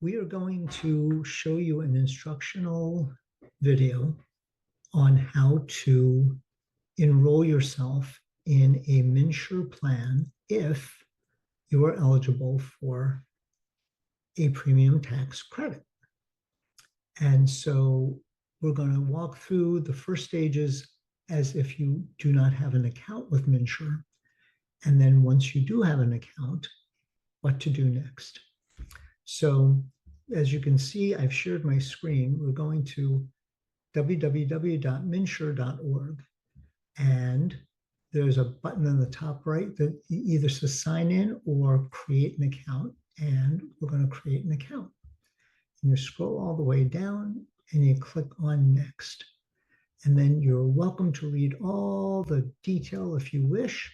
we are going to show you an instructional video on how to enroll yourself in a MNsure plan if you are eligible for a premium tax credit. And so we're going to walk through the first stages as if you do not have an account with MNsure. And then once you do have an account, what to do next. So as you can see, I've shared my screen. We're going to www.mnsure.org. And there's a button in the top right that either says sign in or create an account. And we're going to create an account. And you scroll all the way down and you click on next. And then you're welcome to read all the detail if you wish,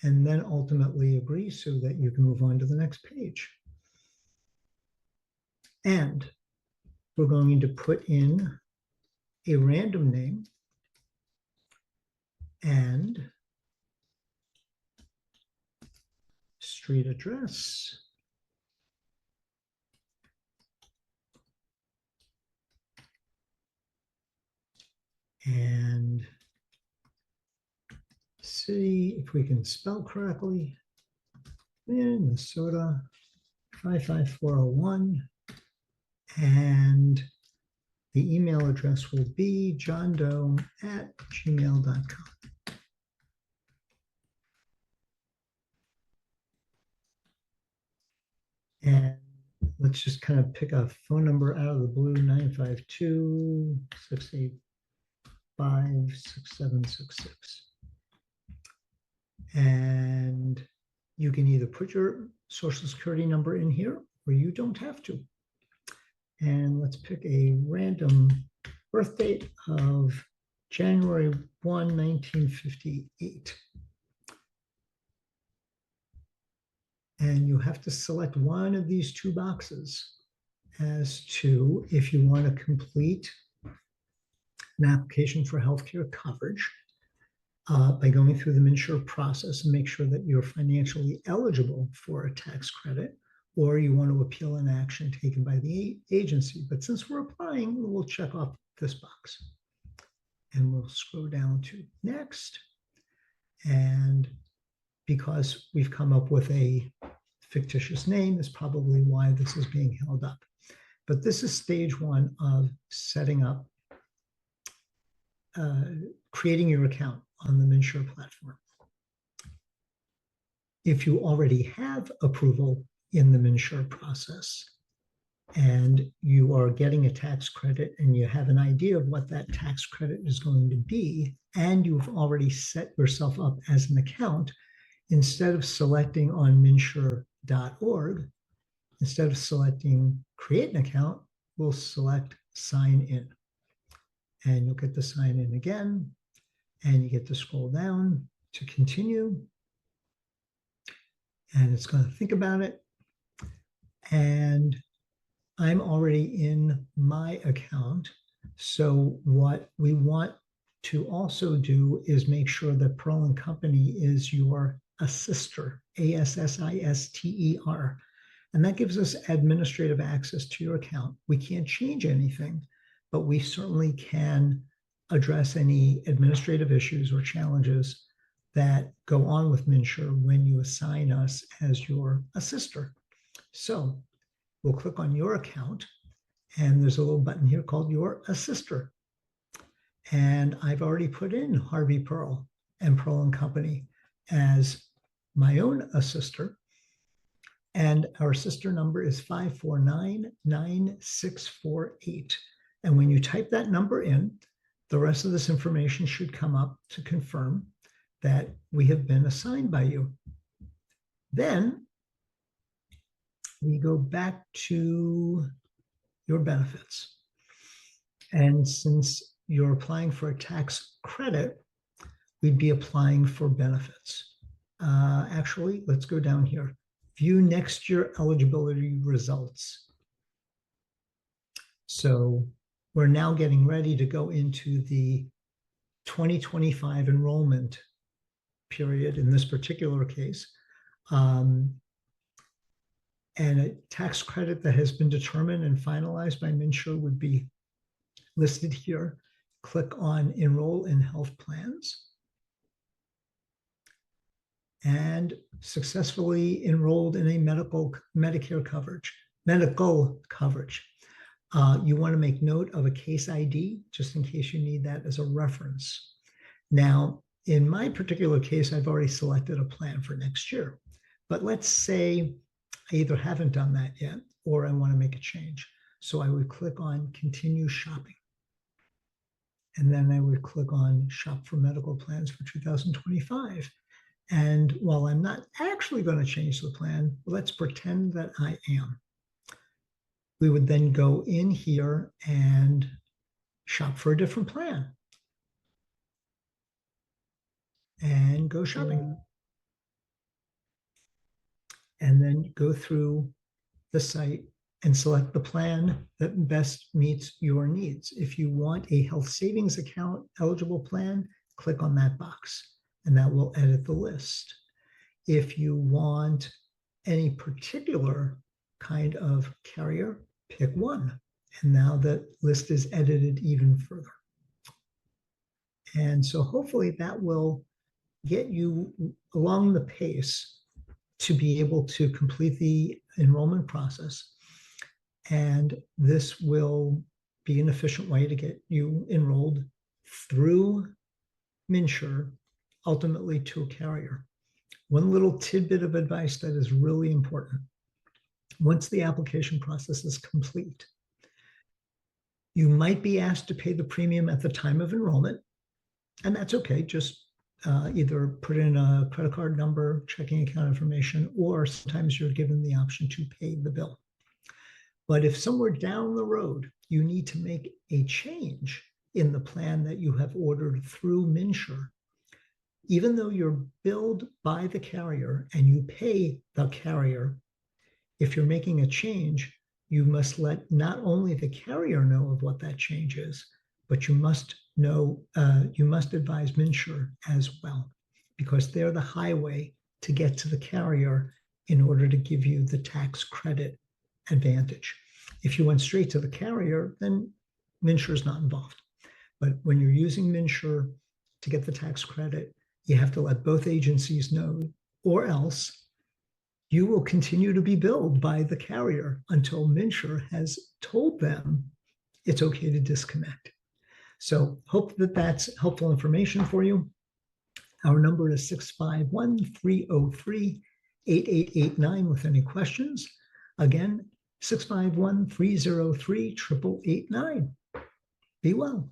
and then ultimately agree so that you can move on to the next page. And we're going to put in a random name and street address. And city, if we can spell correctly, Minnesota 55401. And the email address will be johndoe@gmail.com. And let's just kind of pick a phone number out of the blue, 952-685-6766. And you can either put your social security number in here or you don't have to. And let's pick a random birth date of January 1, 1958. And you have to select one of these two boxes as to if you want to complete an application for healthcare coverage by going through the MNsure process and make sure that you're financially eligible for a tax credit, or you want to appeal an action taken by the agency. But since we're applying, we'll check off this box. And we'll scroll down to next. And because we've come up with a fictitious name is probably why this is being held up. But this is stage one of setting up, creating your account on the MNsure platform. If you already have approval in the MNsure process and you are getting a tax credit and you have an idea of what that tax credit is going to be, and you've already set yourself up as an account, instead of selecting on MNsure.org, instead of selecting create an account, we'll select sign in. And you'll get to sign in again, and you get to scroll down to continue. And it's going to think about it. And I'm already in my account. So what we want to also do is make sure that Perle Co is your assister, ASSISTER. And that gives us administrative access to your account. We can't change anything, but we certainly can address any administrative issues or challenges that go on with MNsure when you assign us as your assister. So we'll click on your account, and there's a little button here called your assister. And I've already put in Harvey Perle and Perle Co as my own assister. And our sister number is 5499648. And when you type that number in, the rest of this information should come up to confirm that we have been assigned by you. Then we go back to your benefits. And since you're applying for a tax credit, we'd be applying for benefits. Actually, let's go down here. View next year eligibility results. So we're now getting ready to go into the 2025 enrollment period in this particular case. And a tax credit that has been determined and finalized by MNsure would be listed here. Click on Enroll in Health Plans. And successfully enrolled in a Medicare coverage, medical coverage. You want to make note of a case ID, just in case you need that as a reference. Now, in my particular case, I've already selected a plan for next year. But let's say I either haven't done that yet, or I want to make a change. So I would click on Continue Shopping. And then I would click on Shop for Medical Plans for 2025. And while I'm not actually going to change the plan, let's pretend that I am. We would then go in here and shop for a different plan. And go shopping. And then go through the site and select the plan that best meets your needs. If you want a health savings account eligible plan, click on that box, and that will edit the list. If you want any particular kind of carrier, pick one. And now the list is edited even further. And so hopefully that will get you along the pace to be able to complete the enrollment process. And this will be an efficient way to get you enrolled through MNsure, ultimately to a carrier. One little tidbit of advice that is really important. Once the application process is complete, you might be asked to pay the premium at the time of enrollment, and that's okay. Just either put in a credit card number, checking account information, or sometimes you're given the option to pay the bill. But if somewhere down the road you need to make a change in the plan that you have ordered through MNsure, even though you're billed by the carrier and you pay the carrier, if you're making a change, you must let not only the carrier know of what that change is, but you must advise MNsure as well, because they're the highway to get to the carrier in order to give you the tax credit advantage. If you went straight to the carrier, then MNsure is not involved. But when you're using MNsure to get the tax credit, you have to let both agencies know, or else you will continue to be billed by the carrier until MNsure has told them it's okay to disconnect. So hope that that's helpful information for you. Our number is 651-303-8889 with any questions. Again, 651-303-8889. Be well.